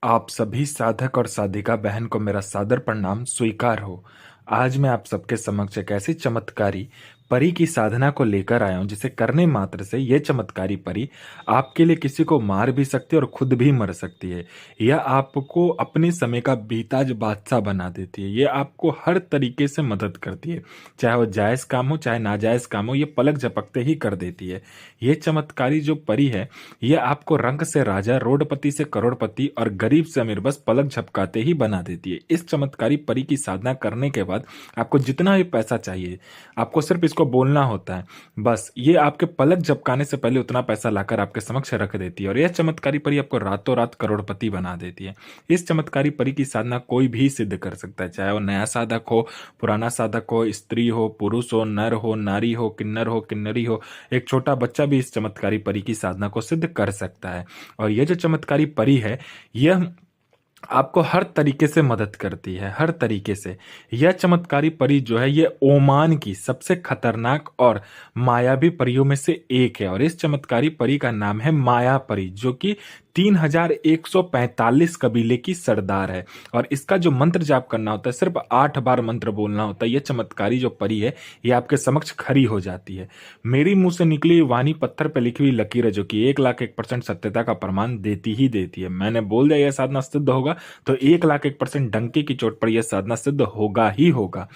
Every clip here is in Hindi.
आप सभी साधक और साधिका बहन को मेरा सादर प्रणाम स्वीकार हो। आज मैं आप सबके समक्ष एक ऐसी चमत्कारी परी की साधना को लेकर आया हूं जिसे करने मात्र से यह चमत्कारी परी आपके लिए किसी को मार भी सकती है और खुद भी मर सकती है। यह आपको अपने समय का बेताज बादशाह बना देती है। यह आपको हर तरीके से मदद करती है, चाहे वो जायज काम हो चाहे नाजायज काम हो, ये पलक झपकते ही कर देती है। ये चमत्कारी जो परी है, यह आपको रंग से राजा, रोडपति से करोड़पति और गरीब से अमीर बस पलक झपकाते ही बना देती है। इस चमत्कारी परी की साधना करने के बाद आपको जितना भी पैसा चाहिए, आपको सिर्फ इसको बोलना होता है। बस ये आपके पलक झपकाने से पहले उतना पैसा लाकर आपके समक्ष रख देती है और यह चमत्कारी परी आपको रातों रात करोड़पति बना देती है। इस चमत्कारी परी की साधना कोई भी सिद्ध कर सकता है, चाहे वो नया साधक हो, पुराना साधक हो, स्त्री हो, पुरुष हो, नर हो, नारी हो, किन्नरी हो, एक छोटा बच्चा भी इस चमत्कारी परी की साधना को सिद्ध कर सकता है। और यह जो चमत्कारी परी है, यह आपको हर तरीके से मदद करती है, हर तरीके से। यह चमत्कारी परी जो है, ये ओमान की सबसे खतरनाक और मायावी परियों में से एक है। और इस चमत्कारी परी का नाम है माया परी, जो कि 3145 कबीले की सरदार है। और इसका जो मंत्र जाप करना होता है, सिर्फ 8 बार मंत्र बोलना होता है। यह चमत्कारी जो परी है, ये आपके समक्ष खड़ी हो जाती है। मेरी मुंह से निकली वाणी पत्थर पर लिखी हुई लकीर है, जो कि 1,01% सत्यता का प्रमाण देती ही देती है। मैंने बोल दिया यह साधना सिद्ध होगा, तो 1,01% डंके की चोट पर यह साधना सिद्ध होगा ही होगा।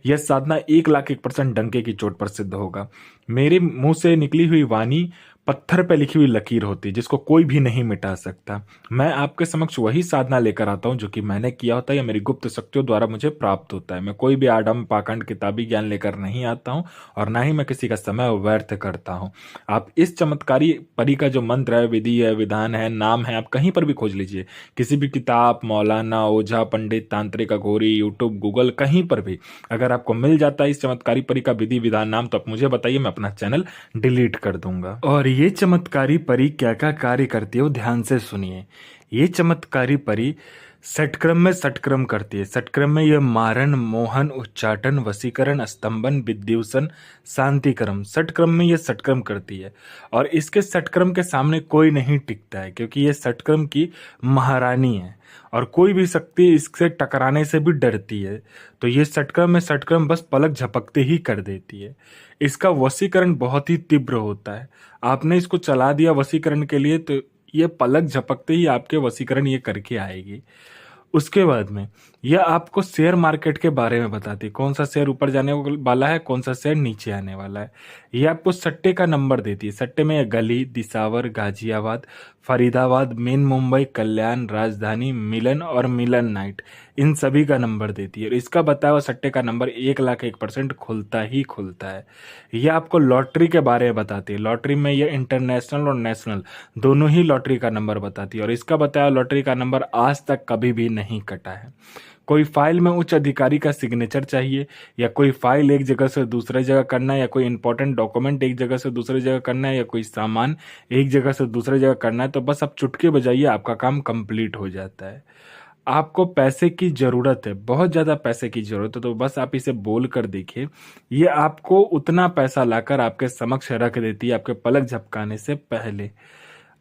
यह साधना 1,01% डंके की चोट पर सिद्ध होगा। मेरे मुंह से निकली हुई वाणी पत्थर पे लिखी हुई लकीर होती है, जिसको कोई भी नहीं मिटा सकता। मैं आपके समक्ष वही साधना लेकर आता हूं जो कि मैंने किया होता है या मेरी गुप्त शक्तियों द्वारा मुझे प्राप्त होता है। मैं कोई भी आडम पाखंड किताबी ज्ञान लेकर नहीं आता हूं और ना ही मैं किसी का समय व्यर्थ करता हूं। आप इस चमत्कारी परी का जो मंत्र है, विधि है, विधान है, नाम है, आप कहीं पर भी खोज लीजिए। किसी भी किताब, मौलाना, ओझा, पंडित, तांत्रिक, अघोरी, यूट्यूब, गूगल, कहीं पर भी अगर आपको मिल जाता है इस चमत्कारी परी का विधि विधान नाम, तो आप मुझे बताइए, मैं अपना चैनल डिलीट कर दूंगा। और ये चमत्कारी परी क्या क्या कार्य करती है वो ध्यान से सुनिए। ये चमत्कारी परी षटक्रम में षटक्रम करती है। षटक्रम में यह मारण, मोहन, उच्चाटन, वशीकरण, स्तंभन, विद्युषण, शांतिक्रम, षटक्रम में यह षटक्रम करती है। और इसके षटक्रम के सामने कोई नहीं टिकता है, क्योंकि यह षटक्रम की महारानी है और कोई भी शक्ति इससे टकराने से भी डरती है। तो ये षटक्रम में षटक्रम बस पलक झपकते ही कर देती है। इसका वशीकरण बहुत ही तीव्र होता है। आपने इसको चला दिया वशीकरण के लिए, तो ये पलक झपकते ही आपके वशीकरण ये करके आएगी। उसके बाद में यह आपको शेयर मार्केट के बारे में बताती है, कौन सा शेयर ऊपर जाने वाला है, कौन सा शेयर नीचे आने वाला है। यह आपको सट्टे का नंबर देती है। सट्टे में यह गली, दिसावर, गाजियाबाद, फरीदाबाद, मेन मुंबई, कल्याण, राजधानी, मिलन और मिलन नाइट, इन सभी का नंबर देती है। और इसका बताया हुआ सट्टे का नंबर 1,01% खुलता ही खुलता है। यह आपको लॉटरी के बारे में बताती है। लॉटरी में यह इंटरनेशनल और नेशनल दोनों ही लॉटरी का नंबर बताती है। और इसका बताया लॉटरी का नंबर आज तक कभी भी नहीं कटा है। कोई फाइल में उच्च अधिकारी का सिग्नेचर चाहिए, या कोई फाइल एक जगह से दूसरे जगह करना है, या कोई इंपॉर्टेंट डॉक्यूमेंट एक जगह से दूसरी जगह करना है, या कोई सामान एक जगह से दूसरी जगह करना है, तो बस आप चुटकी बजाइए, आपका काम कंप्लीट हो जाता है। आपको पैसे की जरूरत है, बहुत ज्यादा पैसे की जरूरत है, तो बस आप इसे बोल कर देखिए। ये आपको उतना पैसा लाकर आपके समक्ष रख देती है आपके पलक झपकाने से पहले।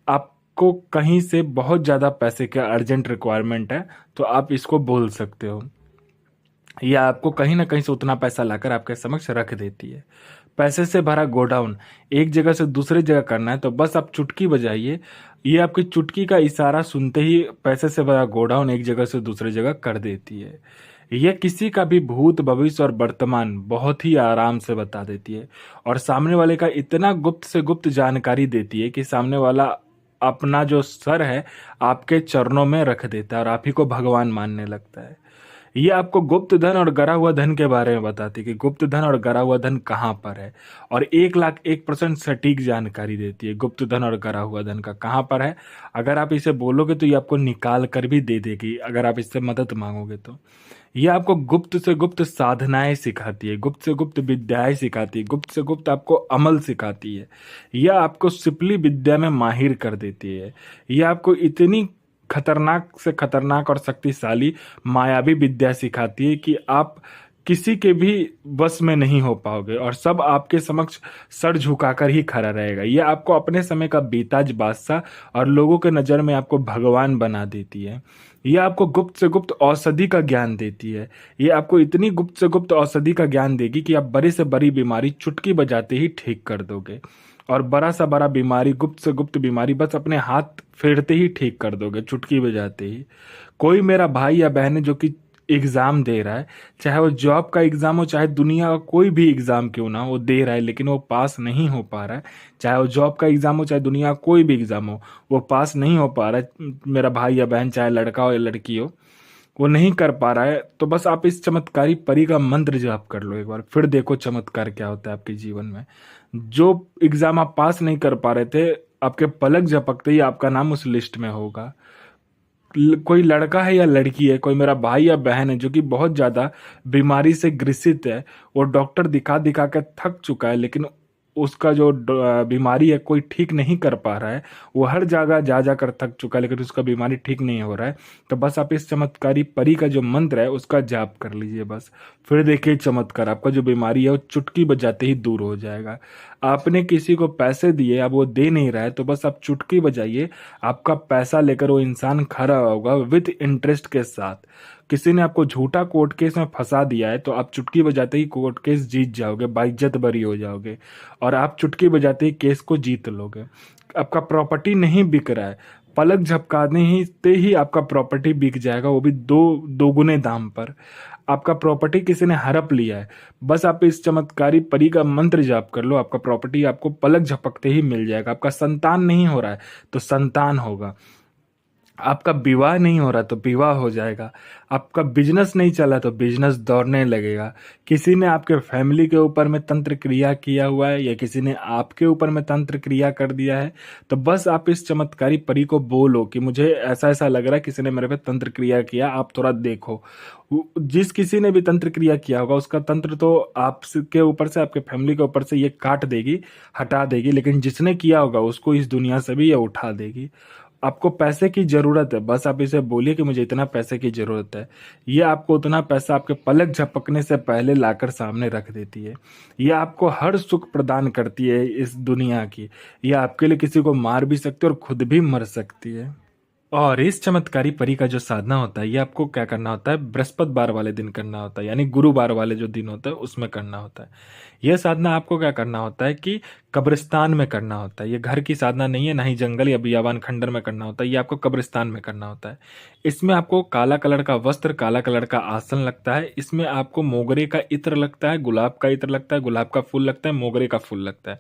आपको कहीं से बहुत ज्यादा पैसे का अर्जेंट रिक्वायरमेंट है, तो आप इसको बोल सकते हो। यह आपको कहीं ना कहीं से उतना पैसा लाकर आपके समक्ष रख देती है। पैसे से भरा गोडाउन एक जगह से दूसरी जगह करना है, तो बस आप चुटकी बजाइए। ये आपकी चुटकी का इशारा सुनते ही पैसे से भरा गोडाउन एक जगह से दूसरी जगह कर देती है। यह किसी का भी भूत, भविष्य और वर्तमान बहुत ही आराम से बता देती है। और सामने वाले का इतना गुप्त से गुप्त जानकारी देती है कि सामने वाला अपना जो सर है आपके चरणों में रख देता है और आप ही को भगवान मानने लगता है। ये आपको गुप्त धन और गरा हुआ धन के बारे में बताती है कि गुप्त धन और गरा हुआ धन कहाँ पर है, और 1,01% सटीक जानकारी देती है गुप्त धन और गरा हुआ धन का कहाँ पर है। अगर आप इसे बोलोगे तो ये आपको निकाल कर भी दे देगी, अगर आप इससे मदद मांगोगे तो। ये आपको गुप्त से गुप्त साधनाएं सिखाती है, गुप्त से गुप्त विद्याएं सिखाती है, गुप्त से गुप्त आपको अमल सिखाती है। यह आपको सिपली विद्या में माहिर कर देती है। यह आपको इतनी खतरनाक से खतरनाक और शक्तिशाली मायावी विद्या सिखाती है कि आप किसी के भी बस में नहीं हो पाओगे और सब आपके समक्ष सर झुकाकर ही खड़ा रहेगा। ये आपको अपने समय का बेताज बादशाह और लोगों के नज़र में आपको भगवान बना देती है। ये आपको गुप्त से गुप्त औषधि का ज्ञान देती है। ये आपको इतनी गुप्त से गुप्त औषधि का ज्ञान देगी कि आप बड़ी से बड़ी बीमारी चुटकी बजाते ही ठीक कर दोगे, और बड़ा सा बड़ा बीमारी, गुप्त से गुप्त बीमारी बस अपने हाथ फेरते ही ठीक कर दोगे, चुटकी बजाते ही। कोई मेरा भाई या बहन है जो कि एग्जाम दे रहा है, चाहे वो जॉब का एग्जाम हो, चाहे दुनिया का कोई भी एग्जाम क्यों ना हो, वो दे रहा है लेकिन वो पास नहीं हो पा रहा है। चाहे वो जॉब का एग्जाम हो, चाहे दुनिया का कोई भी एग्जाम हो, वो पास नहीं हो पा रहा है, मेरा भाई या बहन, चाहे लड़का हो या लड़की हो, वो नहीं कर पा रहा है। तो बस आप इस चमत्कारी परी का मंत्र जाप कर लो एक बार, फिर देखो चमत्कार क्या होता है आपके जीवन में। जो एग्जाम आप पास नहीं कर पा रहे थे, आपके पलक झपकते ही आपका नाम उस लिस्ट में होगा। कोई लड़का है या लड़की है, कोई मेरा भाई या बहन है जो कि बहुत ज्यादा बीमारी से ग्रसित है, वो डॉक्टर दिखा दिखा के थक चुका है, लेकिन उसका जो बीमारी है कोई ठीक नहीं कर पा रहा है, वो हर जगह जा जाकर थक चुका है लेकिन उसका बीमारी ठीक नहीं हो रहा है। तो बस आप इस चमत्कारी परी का जो मंत्र है उसका जाप कर लीजिए बस, फिर देखिए चमत्कार, आपका जो बीमारी है वो चुटकी बजाते ही दूर हो जाएगा। आपने किसी को पैसे दिए, अब वो दे नहीं रहा है, तो बस आप चुटकी बजाइए, आपका पैसा लेकर वो इंसान खड़ा होगा विद इंटरेस्ट के साथ। किसी ने आपको झूठा कोर्ट केस में फंसा दिया है, तो आप चुटकी बजाते ही कोर्ट केस जीत जाओगे, बाइज्जत बरी हो जाओगे, और आप चुटकी बजाते ही केस को जीत लोगे। आपका प्रॉपर्टी नहीं बिक रहा है, पलक झपकाने ही ते ही आपका प्रॉपर्टी बिक जाएगा, वो भी दोगुने दाम पर। आपका प्रॉपर्टी किसी ने हड़प लिया है, बस आप इस चमत्कारी परी का मंत्र जाप कर लो, आपका प्रॉपर्टी आपको पलक झपकते ही मिल जाएगा। आपका संतान नहीं हो रहा है तो संतान होगा, आपका विवाह नहीं हो रहा तो विवाह हो जाएगा, आपका बिजनेस नहीं चला तो बिजनेस दौड़ने लगेगा। किसी ने आपके फैमिली के ऊपर में तंत्र क्रिया किया हुआ है या किसी ने आपके ऊपर में तंत्र क्रिया कर दिया है, तो बस आप इस चमत्कारी परी को बोलो कि मुझे ऐसा ऐसा लग रहा है किसी ने मेरे पे तंत्र क्रिया किया, आप थोड़ा देखो। जिस किसी ने भी तंत्र क्रिया किया होगा उसका तंत्र तो आपके ऊपर से, आपके फैमिली के ऊपर से ये काट देगी, हटा देगी, लेकिन जिसने किया होगा उसको इस दुनिया से भी ये उठा देगी। आपको पैसे की जरूरत है, बस आप इसे बोलिए कि मुझे इतना पैसे की जरूरत है, ये आपको उतना पैसा आपके पलक झपकने से पहले लाकर सामने रख देती है। ये आपको हर सुख प्रदान करती है इस दुनिया की। ये आपके लिए किसी को मार भी सकती है और खुद भी मर सकती है। और इस चमत्कारी परी का जो साधना होता है, ये आपको क्या करना होता है, बृहस्पतिवार वाले दिन करना होता है, यानी गुरुवार वाले जो दिन होता है उसमें करना होता है। यह साधना आपको क्या करना होता है कि कब्रिस्तान में करना होता है। ये घर की साधना नहीं है, ना ही जंगल या बियाबान खंडर में करना होता है, ये आपको कब्रिस्तान में करना होता है। इसमें आपको काला कलर का वस्त्र, काला कलर का आसन लगता है, इसमें आपको मोगरे का इत्र लगता है, गुलाब का इत्र लगता है, गुलाब का फूल लगता है, मोगरे का फूल लगता है।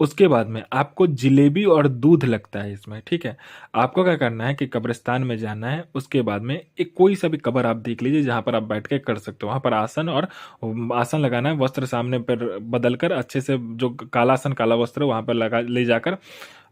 उसके बाद में आपको जिलेबी और दूध लगता है इसमें, ठीक है। आपको क्या करना है कि कब्रिस्तान में जाना है, उसके बाद में एक कोई सा भी कब्र आप देख लीजिए जहां पर आप बैठ के कर सकते हो, वहां पर आसन और आसन लगाना है, वस्त्र सामने पर बदलकर अच्छे से, जो काला आसन काला वस्त्र वहां पर लगा ले जाकर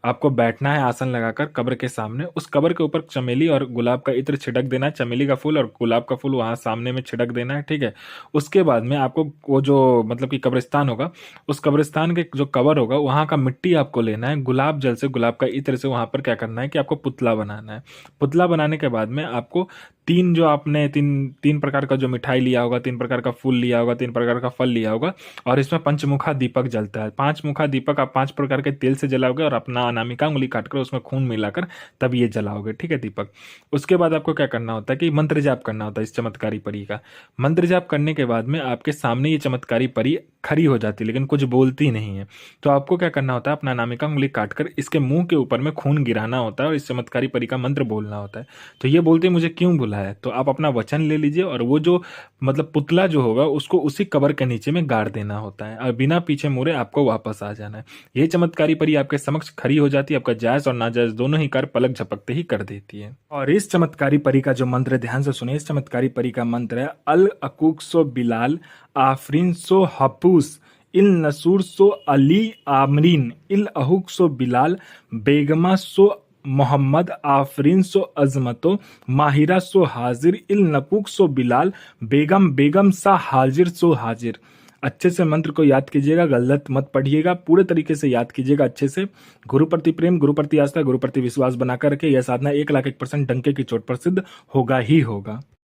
आपको बैठना है आसन लगाकर कब्र के सामने। उस कब्र के ऊपर चमेली और गुलाब का इत्र छिड़क देना है, चमेली का फूल और गुलाब का फूल वहां सामने में छिड़क देना है, ठीक है। उसके बाद में आपको वो जो मतलब कि कब्रिस्तान होगा, उस कब्रिस्तान के जो कब्र होगा वहां का मिट्टी आपको लेना है, गुलाब जल से, गुलाब का इत्र से वहां पर क्या करना है कि आपको पुतला बनाना है। पुतला बनाने के बाद में आपको तीन जो आपने तीन तीन प्रकार का जो मिठाई लिया होगा, तीन प्रकार का फूल लिया होगा, तीन प्रकार का फल लिया होगा, और इसमें पंचमुखा दीपक जलता है। पांच मुखा दीपक आप 5 प्रकार के तेल से जलाओगे और अपना अनामिका उंगली काटकर उसमें खून मिलाकर तब ये जलाओगे, ठीक है, दीपक। उसके बाद आपको क्या करना होता है कि मंत्र जाप करना होता है इस चमत्कारी परी का। मंत्र जाप करने के बाद में आपके सामने ये चमत्कारी परी खड़ी हो जाती है लेकिन कुछ बोलती नहीं है। तो आपको क्या करना होता है, अपना अनामिका उंगली काटकर इसके मुंह के ऊपर में खून गिराना होता है और इस चमत्कारी परी का मंत्र बोलना होता है। तो ये बोलते मुझे क्यों बुलाया है, तो आप अपना वचन ले लीजिए और वो जो मतलब पुतला जो होगा उसको उसी कब्र के नीचे में गाड़ देना होता है और बिना पीछे मुड़े आपको वापस आ जाना है। ये चमत्कारी परी आपके समक्ष खड़ी हो जाती है, आपका जायज और नाजायज दोनों ही कार्य पलक झपकते ही कर देती है। और इस चमत्कारी परी का जो मंत्र, ध्यान से सुनिए, इस चमत्कारी परी का मंत्र है अल अकूक सो बिलाल आफरीन सो हपूस इल नसूर सो अली आमरीन इल अहुक सो बिलाल बेगमा सो मोहम्मद आफरीन सो अजमतो माहिरा सो हाजिर इल नपुक सो बिलाल बेगम बेगम सा हाजिर सो हाजिर। अच्छे से मंत्र को याद कीजिएगा, गलत मत पढ़िएगा, पूरे तरीके से याद कीजिएगा अच्छे से। गुरु प्रति प्रेम, गुरु प्रति आस्था, गुरु प्रति विश्वास बनाकर के यह साधना 1,01% डंके की चोट पर सिद्ध होगा ही होगा।